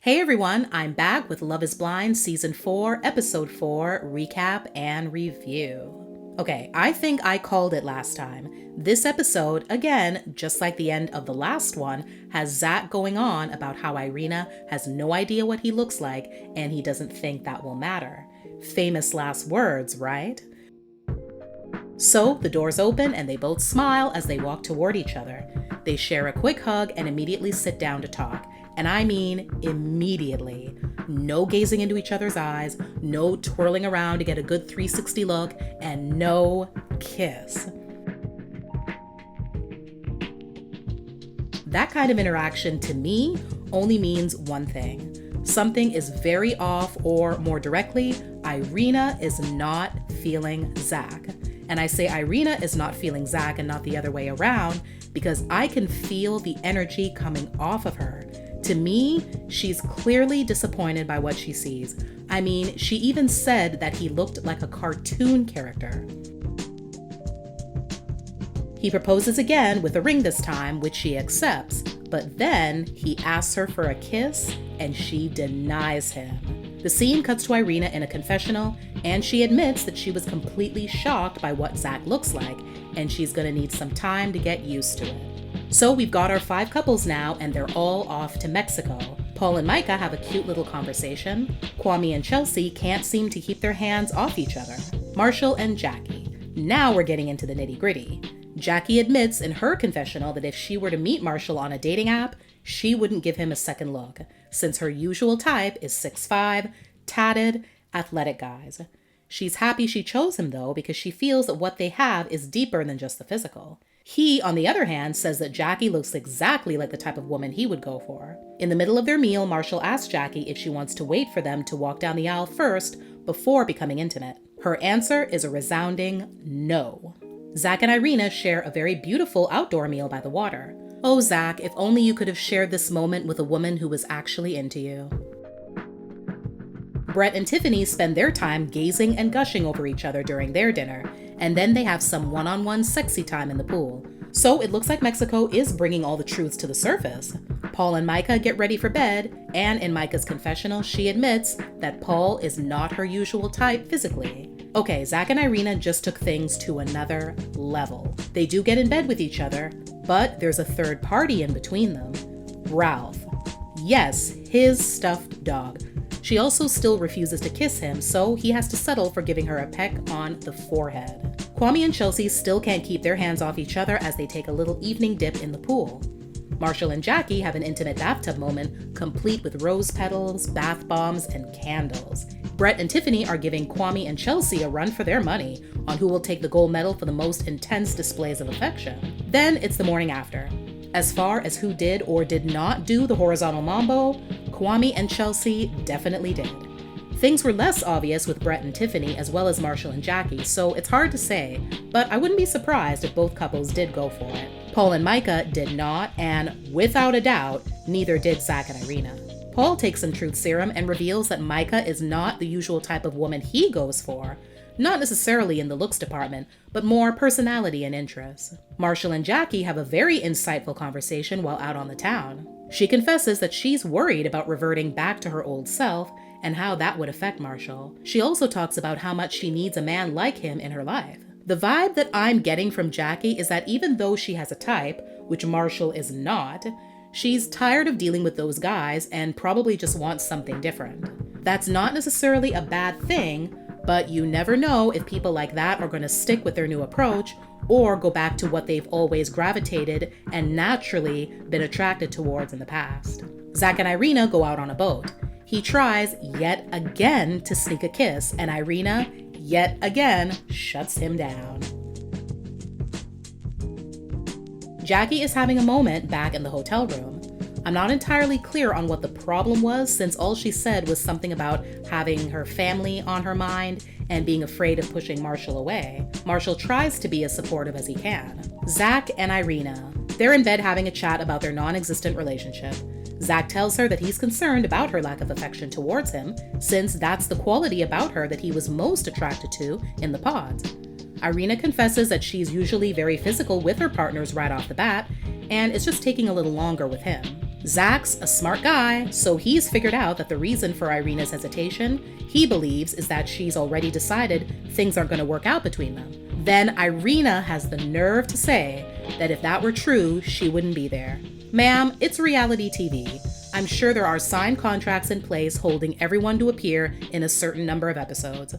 Hey everyone, I'm back with Love is Blind Season 4, Episode 4, Recap and Review. Okay, I think I called it last time. This episode, again, just like the end of the last one, has Zach going on about how Irina has no idea what he looks like and he doesn't think that will matter. Famous last words, right? So the doors open and they both smile as they walk toward each other. They share a quick hug and immediately sit down to talk. And I mean immediately. No gazing into each other's eyes, no twirling around to get a good 360 look, and no kiss. That kind of interaction to me only means one thing. Something is very off, or more directly, Irina is not feeling Zach. And I say Irina is not feeling Zach and not the other way around because I can feel the energy coming off of her. To me, she's clearly disappointed by what she sees. I mean, she even said that he looked like a cartoon character. He proposes again with a ring this time, which she accepts, but then he asks her for a kiss and she denies him. The scene cuts to Irina in a confessional, and she admits that she was completely shocked by what Zach looks like, and she's gonna need some time to get used to it. So we've got our 5 couples now, and they're all off to Mexico. Paul and Micah have a cute little conversation. Kwame and Chelsea can't seem to keep their hands off each other. Marshall and Jackie. Now we're getting into the nitty-gritty. Jackie admits in her confessional that if she were to meet Marshall on a dating app, she wouldn't give him a second look, since her usual type is 6'5", tatted, athletic guys. She's happy she chose him though, because she feels that what they have is deeper than just the physical. He, on the other hand, says that Jackie looks exactly like the type of woman he would go for. In the middle of their meal, Marshall asks Jackie if she wants to wait for them to walk down the aisle first before becoming intimate. Her answer is a resounding no. Zach and Irina share a very beautiful outdoor meal by the water. Oh, Zach, if only you could have shared this moment with a woman who was actually into you. Brett and Tiffany spend their time gazing and gushing over each other during their dinner, and then they have some one-on-one sexy time in the pool. So it looks like Mexico is bringing all the truths to the surface. Paul and Micah get ready for bed, and in Micah's confessional, she admits that Paul is not her usual type physically. Okay, Zach and Irina just took things to another level. They do get in bed with each other, but there's a third party in between them. Ralph. Yes, his stuffed dog. She also still refuses to kiss him, so he has to settle for giving her a peck on the forehead. Kwame and Chelsea still can't keep their hands off each other as they take a little evening dip in the pool. Marshall and Jackie have an intimate bathtub moment, complete with rose petals, bath bombs, and candles. Brett and Tiffany are giving Kwame and Chelsea a run for their money on who will take the gold medal for the most intense displays of affection. Then it's the morning after. As far as who did or did not do the horizontal mambo, Kwame and Chelsea definitely did. Things were less obvious with Brett and Tiffany as well as Marshall and Jackie, so it's hard to say, but I wouldn't be surprised if both couples did go for it. Paul and Micah did not, and without a doubt, neither did Zach and Irina. Paul takes some truth serum and reveals that Micah is not the usual type of woman he goes for, not necessarily in the looks department, but more personality and interest. Marshall and Jackie have a very insightful conversation while out on the town. She confesses that she's worried about reverting back to her old self and how that would affect Marshall. She also talks about how much she needs a man like him in her life. The vibe that I'm getting from Jackie is that even though she has a type, which Marshall is not, she's tired of dealing with those guys and probably just wants something different. That's not necessarily a bad thing, but you never know if people like that are going to stick with their new approach or go back to what they've always gravitated and naturally been attracted towards in the past. Zach and Irina go out on a boat. He tries yet again to sneak a kiss, and Irina yet again shuts him down. Jackie is having a moment back in the hotel room. I'm not entirely clear on what the problem was, since all she said was something about having her family on her mind and being afraid of pushing Marshall away. Marshall tries to be as supportive as he can. Zach and Irina. They're in bed having a chat about their non-existent relationship. Zach tells her that he's concerned about her lack of affection towards him, since that's the quality about her that he was most attracted to in the pods. Irina confesses that she's usually very physical with her partners right off the bat, and it's just taking a little longer with him. Zach's a smart guy, so he's figured out that the reason for Irina's hesitation, he believes, is that she's already decided things aren't going to work out between them. Then Irina has the nerve to say that if that were true, she wouldn't be there. Ma'am, it's reality TV. I'm sure there are signed contracts in place holding everyone to appear in a certain number of episodes.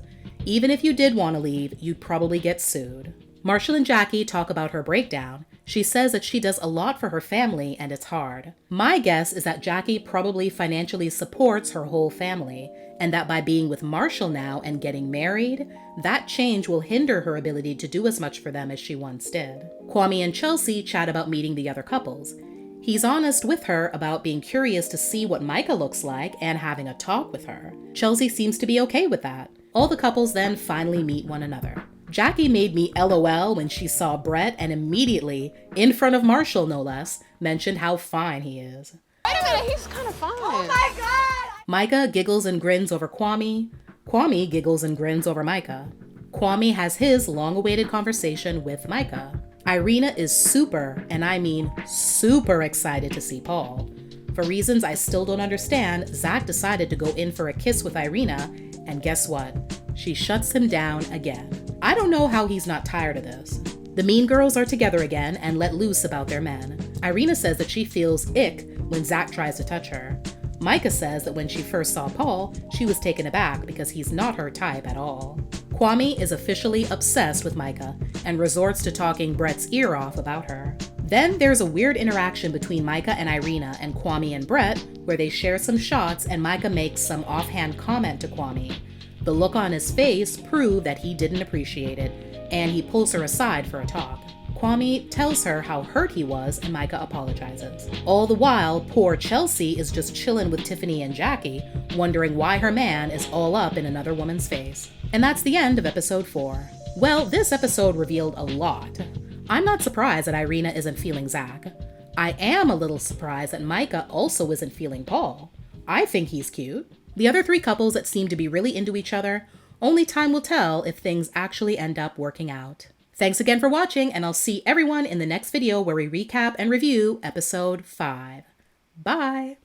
Even if you did want to leave, you'd probably get sued. Marshall and Jackie talk about her breakdown. She says that she does a lot for her family and it's hard. My guess is that Jackie probably financially supports her whole family, and that by being with Marshall now and getting married, that change will hinder her ability to do as much for them as she once did. Kwame and Chelsea chat about meeting the other couples. He's honest with her about being curious to see what Micah looks like and having a talk with her. Chelsea seems to be okay with that. All the couples then finally meet one another. Jackie made me LOL when she saw Brett and immediately, in front of Marshall no less, mentioned how fine he is. Wait a minute, he's kind of fine. Oh my god! Micah giggles and grins over Kwame. Kwame giggles and grins over Micah. Kwame has his long-awaited conversation with Micah. Irina is super, and I mean super excited to see Paul. For reasons I still don't understand, Zach decided to go in for a kiss with Irina, and guess what? She shuts him down again. I don't know how he's not tired of this. The mean girls are together again and let loose about their men. Irina says that she feels ick when Zach tries to touch her. Micah says that when she first saw Paul, she was taken aback because he's not her type at all. Kwame is officially obsessed with Micah and resorts to talking Brett's ear off about her. Then there's a weird interaction between Micah and Irina and Kwame and Brett where they share some shots and Micah makes some offhand comment to Kwame. The look on his face proved that he didn't appreciate it, and he pulls her aside for a talk. Kwame tells her how hurt he was and Micah apologizes. All the while, poor Chelsea is just chilling with Tiffany and Jackie, wondering why her man is all up in another woman's face. And that's the end of episode 4. Well, this episode revealed a lot. I'm not surprised that Irina isn't feeling Zach. I am a little surprised that Micah also isn't feeling Paul. I think he's cute. The other 3 couples that seem to be really into each other, only time will tell if things actually end up working out. Thanks again for watching, and I'll see everyone in the next video where we recap and review episode 5. Bye!